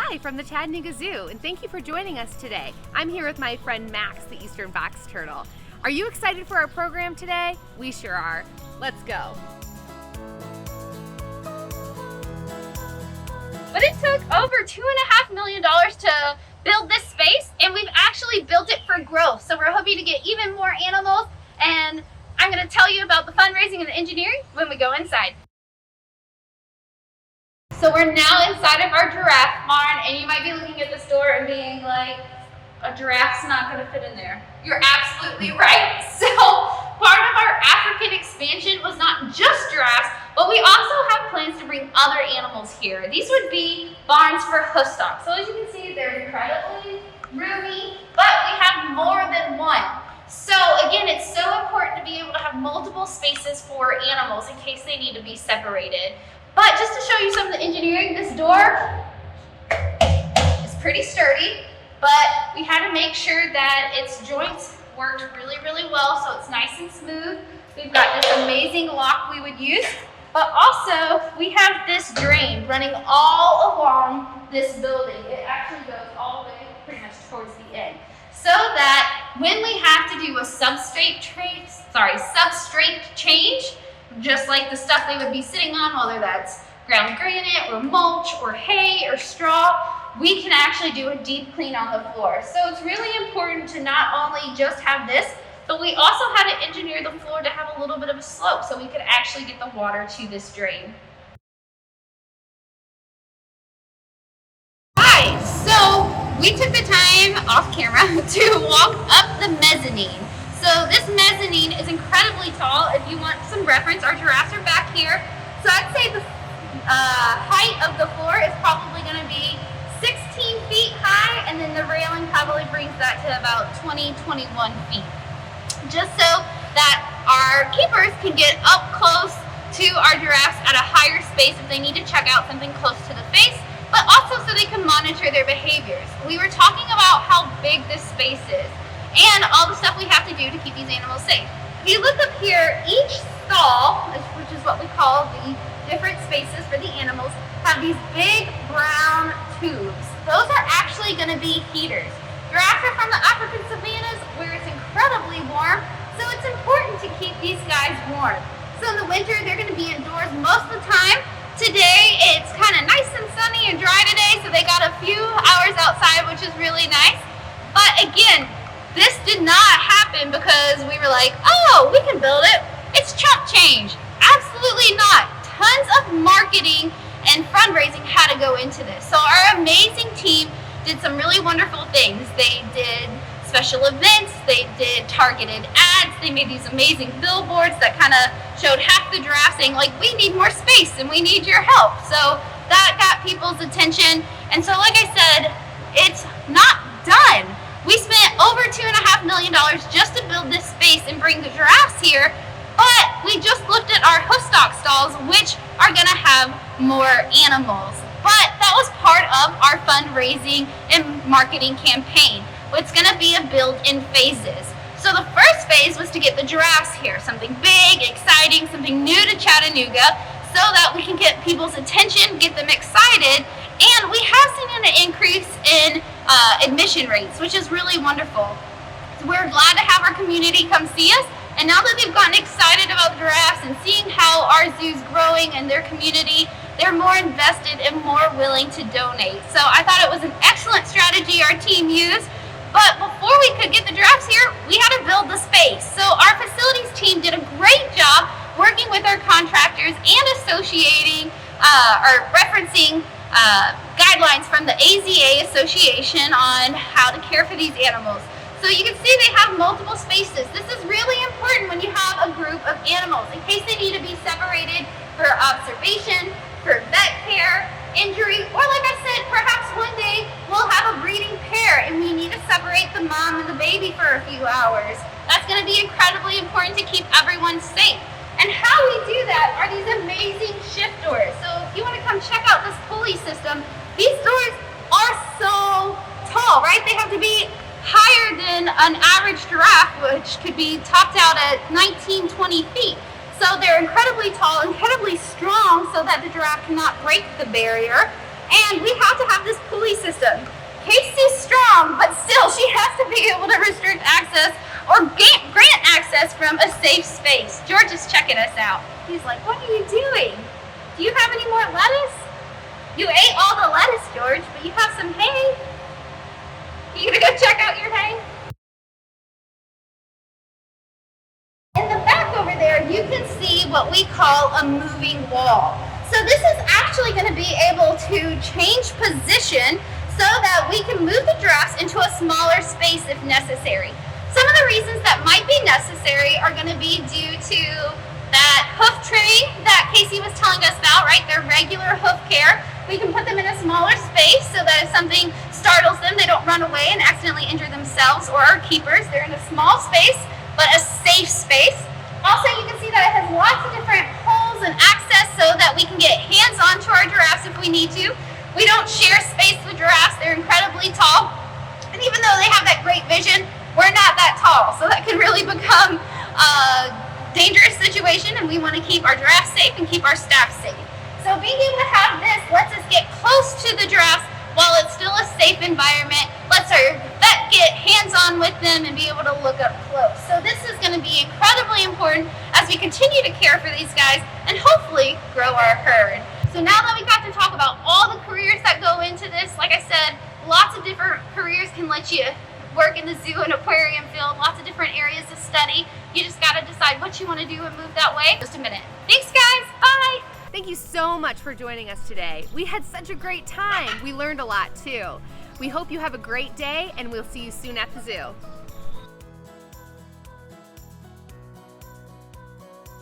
Hi from the Chattanooga Zoo, and thank you for joining us today. I'm here with my friend Max, the eastern box turtle. Are you excited for our program today? We sure are. Let's go. But it took over $2.5 million to build this space, and we've actually built it for growth. So we're hoping to get even more animals, and I'm going to tell you about the fundraising and the engineering when we go inside. So we're now inside of our giraffe barn, and you might be looking at this door and being like, a giraffe's not going to fit in there. You're absolutely right. So part of our African expansion was not just giraffes, but we also have plans to bring other animals here. These would be barns for hoofstock. So as you can see, they're incredibly roomy, but we have more than one. So again, it's so important to be able to have multiple spaces for animals in case they need to be separated. But just to show you some of the engineering, this door is pretty sturdy, but we had to make sure that its joints worked really, really well so it's nice and smooth. We've got this amazing lock we would use, but also we have this drain running all along this building. It actually goes all the way pretty much towards the end, so that when we have to do a substrate change, just like the stuff they would be sitting on, whether that's ground granite or mulch or hay or straw, we can actually do a deep clean on the floor. So it's really important to not only just have this, but we also had to engineer the floor to have a little bit of a slope so we could actually get the water to this drain. Hi, so we took the time off camera to walk up the mezzanine. So this mezzanine is incredibly tall. If you want some reference, our giraffes are back here. So I'd say the height of the floor is probably going to be 16 feet high, and then the railing probably brings that to about 20-21 feet. Just so that our keepers can get up close to our giraffes at a higher space if they need to check out something close to the face, but also so they can monitor their behaviors. We were talking about how big this space is and all the stuff we have to do to keep these animals safe. If you look up here, each stall, which is what we call the different spaces for the animals, have these big brown tubes. Those are actually going to be heaters. Giraffes are from the African savannas where it's incredibly warm, so it's important to keep these guys warm. So in the winter, they're going to be indoors most of the time. Today, it's kind of nice and sunny and dry today, so they got a few hours outside, which is really nice. But again, this did not happen because we were like, oh, we can build it. It's chump change. Absolutely not. Tons of marketing and fundraising had to go into this. So our amazing team did some really wonderful things. They did special events, they did targeted ads, they made these amazing billboards that kind of showed half the giraffe saying like, we need more space and we need your help. So that got people's attention. And so like I said, it's not done. We spent over $2.5 million just to build this space and bring the giraffes here, but we just looked at our hoofstock stalls, which are going to have more animals. But that was part of our fundraising and marketing campaign. It's going to be a build in phases. So the first phase was to get the giraffes here, something big, exciting, something new to Chattanooga, so that we can get people's attention, get them excited, and we have seen an increase in admission rates, which is really wonderful. So we're glad to have our community come see us, and now that they've gotten excited about the giraffes and seeing how our zoo's growing and their community, they're more invested and more willing to donate. So I thought it was an excellent strategy our team used, but before we could get the giraffes here, we had to build the space. So our facilities team did a great job working with our contractors and associating or referencing guidelines from the AZA Association on how to care for these animals. So you can see they have multiple spaces. This is really important when you have a group of animals in case they need to be separated for observation, for vet care, injury, or like I said, perhaps one day we'll have a breeding pair and we need to separate the mom and the baby for a few hours. That's going to be incredibly important to keep everyone safe. And how we do that are these amazing shift doors. So if you want to come check out this pulley system, these doors are so tall, right? They have to be higher than an average giraffe, which could be topped out at 19-20 feet. So they're incredibly tall, incredibly strong, so that the giraffe cannot break the barrier. And we have to have this pulley but still, she has to be able to restrict access or grant access from a safe space. George is checking us out. He's like, what are you doing? Do you have any more lettuce? You ate all the lettuce, George, but you have some hay. You gonna go check out your hay? In the back over there, you can see what we call a moving wall. So this is actually going to be able to change position so that we can move the giraffes into a smaller space if necessary. Some of the reasons that might be necessary are going to be due to that hoof trimming that Casey was telling us about, right? Their regular hoof care. We can put them in a smaller space so that if something startles them, they don't run away and accidentally injure themselves or our keepers. They're in a small space, but a safe space. Also, you can see that it has lots of different holes and access so that we can get hands-on to our giraffes if we need to. We don't share space with giraffes. They're incredibly tall. And even though they have that great vision, we're not that tall. So that can really become a dangerous situation, and we want to keep our giraffes safe and keep our staff safe. So being able to have this lets us get close to the giraffes while it's still a safe environment, lets our vet get hands-on with them and be able to look up close. So this is going to be incredibly important as we continue to care for these guys and hopefully grow our herd. So now that we got to talk about all the careers that go into this, like I said, lots of different careers can let you work in the zoo and aquarium field, lots of different areas to study. You just got to decide what you want to do and move that way. Just a minute. Thanks, guys. Bye. Thank you so much for joining us today. We had such a great time. We learned a lot too. We hope you have a great day, and we'll see you soon at the zoo.